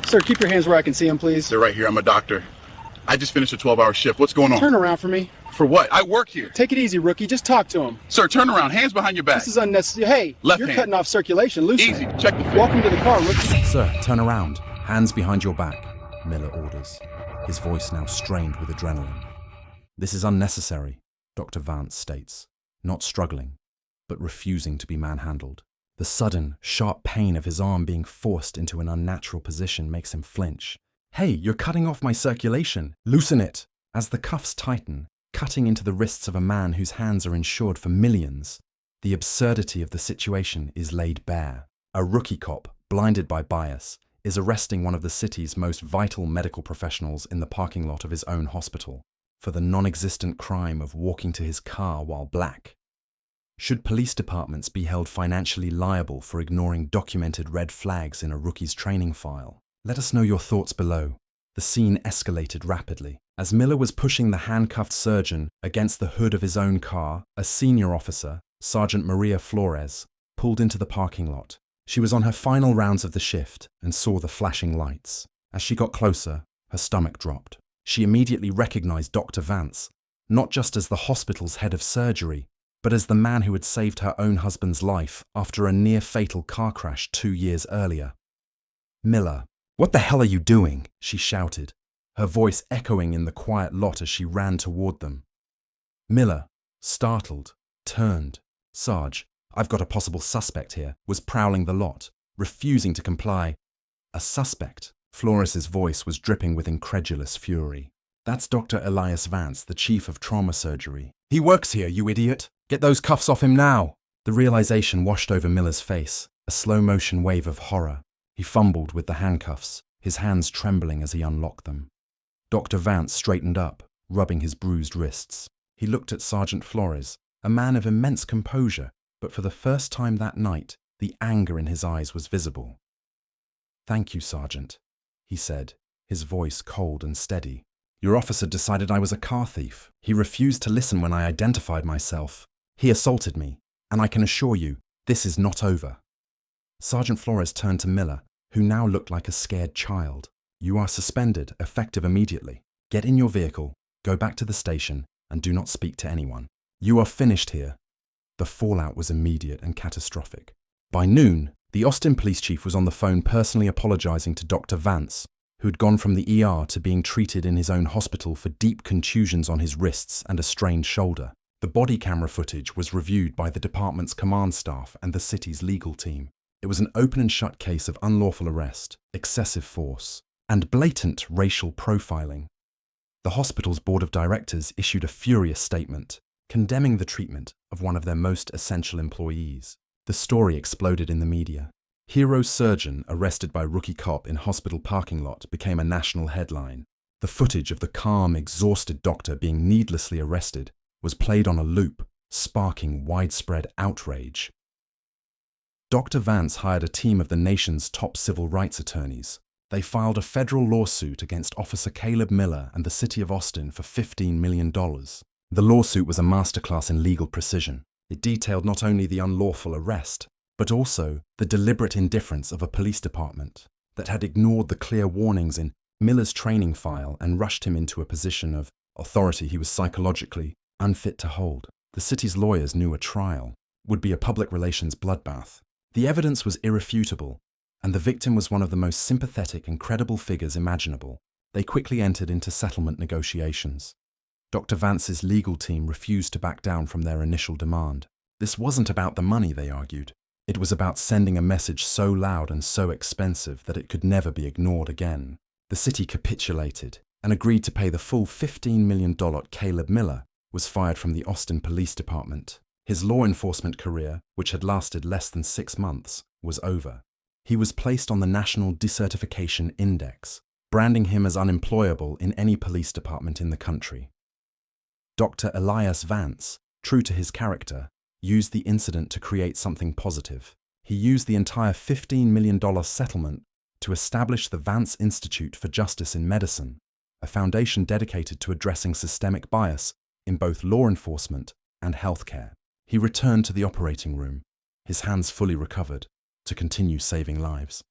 Sir, keep your hands where I can see them, please. They're right here. I'm a doctor. I just finished a 12-hour shift. What's going on? Turn around for me. For what? I work here. Take it easy, rookie. Just talk to him. Sir, turn around. Hands behind your back. This is unnecessary. Hey, Left you're hand. cutting off circulation. Loosen Easy. it. Check the fit. Welcome to the car, rookie. Sir, turn around. Hands behind your back, Miller orders, his voice now strained with adrenaline. This is unnecessary, Dr. Vance states, not struggling, but refusing to be manhandled. The sudden, sharp pain of his arm being forced into an unnatural position makes him flinch. Hey, you're cutting off my circulation. Loosen it. As the cuffs tighten, cutting into the wrists of a man whose hands are insured for millions, the absurdity of the situation is laid bare. A rookie cop, blinded by bias, is arresting one of the city's most vital medical professionals in the parking lot of his own hospital for the non-existent crime of walking to his car while black. Should police departments be held financially liable for ignoring documented red flags in a rookie's training file? Let us know your thoughts below. The scene escalated rapidly. As Miller was pushing the handcuffed surgeon against the hood of his own car, a senior officer, Sergeant Maria Flores, pulled into the parking lot. She was on her final rounds of the shift and saw the flashing lights. As she got closer, her stomach dropped. She immediately recognized Dr. Vance, not just as the hospital's head of surgery, but as the man who had saved her own husband's life after a near-fatal car crash 2 years earlier. Miller, "What the hell are you doing?" she shouted, her voice echoing in the quiet lot as she ran toward them. Miller, startled, turned. "Sarge, I've got a possible suspect here," was prowling the lot, refusing to comply. "A suspect?" Flores's voice was dripping with incredulous fury. "That's Dr. Elias Vance, the chief of trauma surgery. He works here, you idiot! Get those cuffs off him now!" The realization washed over Miller's face, a slow-motion wave of horror. He fumbled with the handcuffs, his hands trembling as he unlocked them. Dr. Vance straightened up, rubbing his bruised wrists. He looked at Sergeant Flores, a man of immense composure, but for the first time that night, the anger in his eyes was visible. "Thank you, Sergeant," he said, his voice cold and steady. "Your officer decided I was a car thief. He refused to listen when I identified myself. He assaulted me, and I can assure you, this is not over." Sergeant Flores turned to Miller, who now looked like a scared child. "You are suspended, effective immediately. Get in your vehicle, go back to the station, and do not speak to anyone. You are finished here." The fallout was immediate and catastrophic. By noon, the Austin police chief was on the phone personally apologizing to Dr. Vance, who had gone from the ER to being treated in his own hospital for deep contusions on his wrists and a strained shoulder. The body camera footage was reviewed by the department's command staff and the city's legal team. It was an open and shut case of unlawful arrest, excessive force, and blatant racial profiling. The hospital's board of directors issued a furious statement, condemning the treatment of one of their most essential employees. The story exploded in the media. Hero surgeon arrested by rookie cop in hospital parking lot became a national headline. The footage of the calm, exhausted doctor being needlessly arrested was played on a loop, sparking widespread outrage. Dr. Vance hired a team of the nation's top civil rights attorneys. They filed a federal lawsuit against Officer Caleb Miller and the city of Austin for $15 million. The lawsuit was a masterclass in legal precision. It detailed not only the unlawful arrest, but also the deliberate indifference of a police department that had ignored the clear warnings in Miller's training file and rushed him into a position of authority he was psychologically unfit to hold. The city's lawyers knew a trial would be a public relations bloodbath. The evidence was irrefutable, and the victim was one of the most sympathetic and credible figures imaginable. They quickly entered into settlement negotiations. Dr. Vance's legal team refused to back down from their initial demand. This wasn't about the money, they argued. It was about sending a message so loud and so expensive that it could never be ignored again. The city capitulated and agreed to pay the full $15 million. Caleb Miller was fired from the Austin Police Department. His law enforcement career, which had lasted less than 6 months, was over. He was placed on the National Decertification Index, branding him as unemployable in any police department in the country. Dr. Elias Vance, true to his character, used the incident to create something positive. He used the entire $15 million settlement to establish the Vance Institute for Justice in Medicine, a foundation dedicated to addressing systemic bias in both law enforcement and healthcare. He returned to the operating room, his hands fully recovered, to continue saving lives.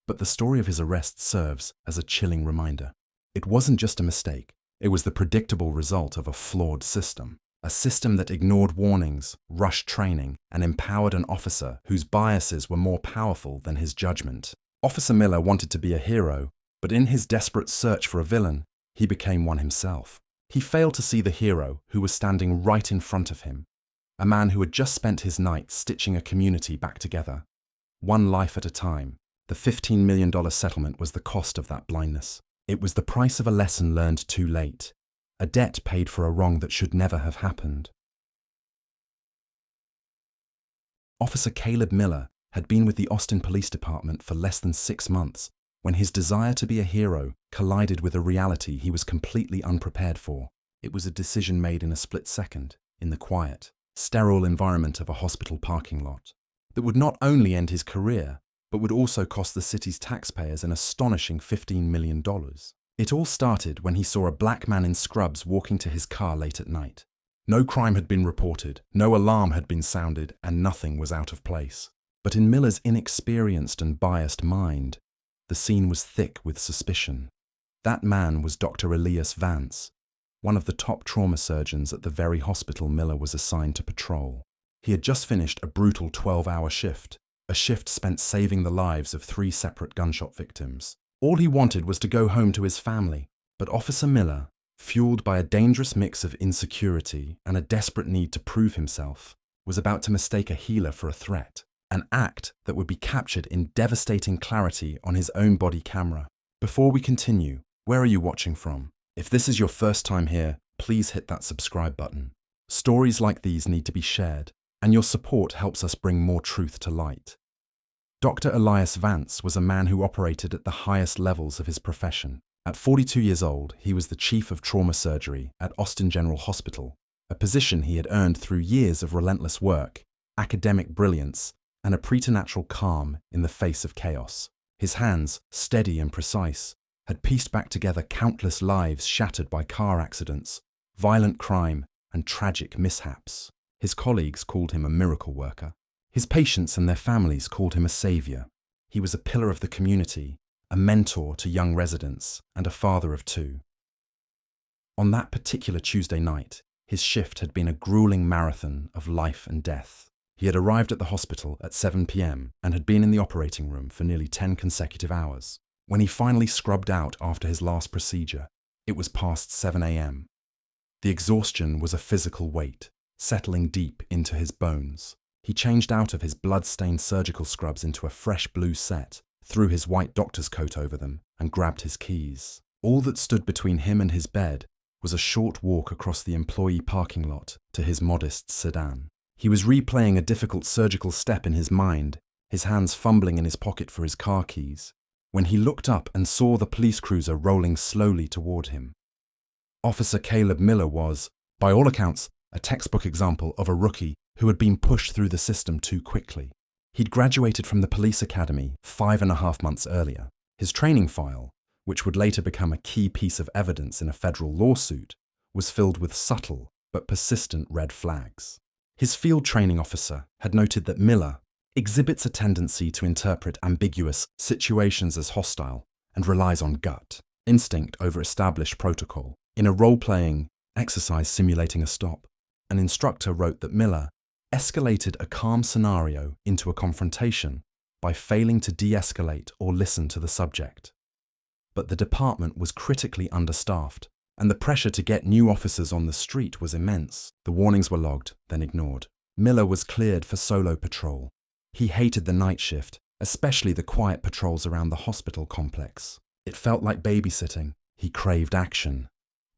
But the story of his arrest serves as a chilling reminder. It wasn't just a mistake. It was the predictable result of a flawed system. A system that ignored warnings, rushed training, and empowered an officer whose biases were more powerful than his judgment. Officer Miller wanted to be a hero, but in his desperate search for a villain, he became one himself. He failed to see the hero who was standing right in front of him, a man who had just spent his night stitching a community back together. One life at a time, the $15 million settlement was the cost of that blindness. It was the price of a lesson learned too late, a debt paid for a wrong that should never have happened. Officer Caleb Miller had been with the Austin Police Department for less than 6 months when his desire to be a hero collided with a reality he was completely unprepared for. It was a decision made in a split second, in the quiet, sterile environment of a hospital parking lot, that would not only end his career, but would also cost the city's taxpayers an astonishing $15 million. It all started when he saw a black man in scrubs walking to his car late at night. No crime had been reported, no alarm had been sounded, and nothing was out of place. But in Miller's inexperienced and biased mind, the scene was thick with suspicion. That man was Dr. Elias Vance, one of the top trauma surgeons at the very hospital Miller was assigned to patrol. He had just finished a brutal 12-hour shift, a shift spent saving the lives of 3 separate gunshot victims. All he wanted was to go home to his family, but Officer Miller, fueled by a dangerous mix of insecurity and a desperate need to prove himself, was about to mistake a healer for a threat, an act that would be captured in devastating clarity on his own body camera. Before we continue, where are you watching from? If this is your first time here, please hit that subscribe button. Stories like these need to be shared, and your support helps us bring more truth to light. Dr. Elias Vance was a man who operated at the highest levels of his profession. At 42 years old, he was the chief of trauma surgery at Austin General Hospital, a position he had earned through years of relentless work, academic brilliance, and a preternatural calm in the face of chaos. His hands, steady and precise, had pieced back together countless lives shattered by car accidents, violent crime, and tragic mishaps. His colleagues called him a miracle worker. His patients and their families called him a savior. He was a pillar of the community, a mentor to young residents, and a father of 2. On that particular Tuesday night, his shift had been a grueling marathon of life and death. He had arrived at the hospital at 7 p.m. and had been in the operating room for nearly 10 consecutive hours. When he finally scrubbed out after his last procedure, it was past 7 a.m. The exhaustion was a physical weight, settling deep into his bones. He changed out of his blood-stained surgical scrubs into a fresh blue set, threw his white doctor's coat over them, and grabbed his keys. All that stood between him and his bed was a short walk across the employee parking lot to his modest sedan. He was replaying a difficult surgical step in his mind, his hands fumbling in his pocket for his car keys, when he looked up and saw the police cruiser rolling slowly toward him. Officer Caleb Miller was, by all accounts, a textbook example of a rookie who had been pushed through the system too quickly. He'd graduated from the police academy 5.5 months earlier. His training file, which would later become a key piece of evidence in a federal lawsuit, was filled with subtle but persistent red flags. His field training officer had noted that Miller exhibits a tendency to interpret ambiguous situations as hostile and relies on gut instinct over established protocol. In a role-playing exercise simulating a stop, an instructor wrote that Miller escalated a calm scenario into a confrontation by failing to de-escalate or listen to the subject. But the department was critically understaffed, and the pressure to get new officers on the street was immense. The warnings were logged, then ignored. Miller was cleared for solo patrol. He hated the night shift, especially the quiet patrols around the hospital complex. It felt like babysitting. He craved action,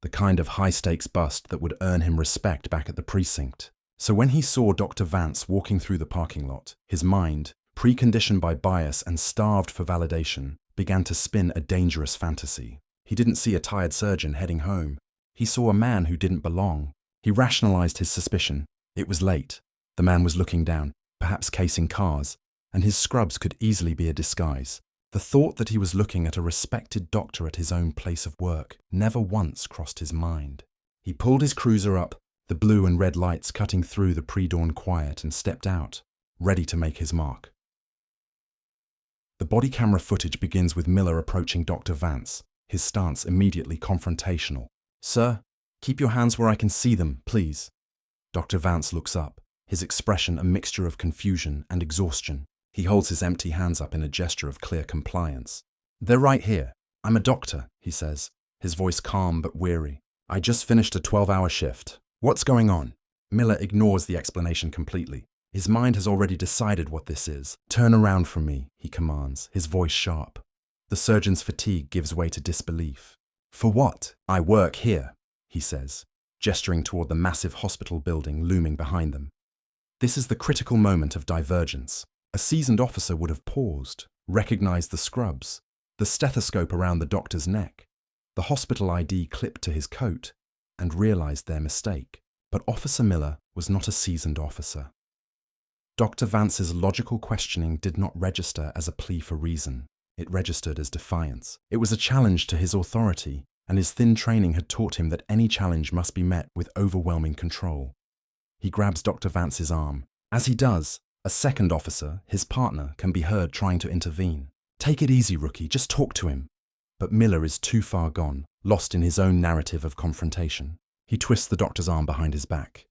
the kind of high-stakes bust that would earn him respect back at the precinct. So when he saw Dr. Vance walking through the parking lot, his mind, preconditioned by bias and starved for validation, began to spin a dangerous fantasy. He didn't see a tired surgeon heading home. He saw a man who didn't belong. He rationalized his suspicion. It was late. The man was looking down, perhaps casing cars, and his scrubs could easily be a disguise. The thought that he was looking at a respected doctor at his own place of work never once crossed his mind. He pulled his cruiser up, the blue and red lights cutting through the pre-dawn quiet, and stepped out, ready to make his mark. The body camera footage begins with Miller approaching Dr. Vance, his stance immediately confrontational. "Sir, keep your hands where I can see them, please." Dr. Vance looks up, his expression a mixture of confusion and exhaustion. He holds his empty hands up in a gesture of clear compliance. "They're right here. I'm a doctor," he says, his voice calm but weary. "I just finished a 12-hour shift. What's going on?" Miller ignores the explanation completely. His mind has already decided what this is. "Turn around from me," he commands, his voice sharp. The surgeon's fatigue gives way to disbelief. "For what?" "I work here," he says, gesturing toward the massive hospital building looming behind them. This is the critical moment of divergence. A seasoned officer would have paused, recognized the scrubs, the stethoscope around the doctor's neck, the hospital ID clipped to his coat, and realized their mistake. But Officer Miller was not a seasoned officer. Dr. Vance's logical questioning did not register as a plea for reason. It registered as defiance. It was a challenge to his authority, and his thin training had taught him that any challenge must be met with overwhelming control. He grabs Dr. Vance's arm. As he does, a second officer, his partner, can be heard trying to intervene. "Take it easy, rookie, just talk to him." But Miller is too far gone, lost in his own narrative of confrontation. He twists the doctor's arm behind his back.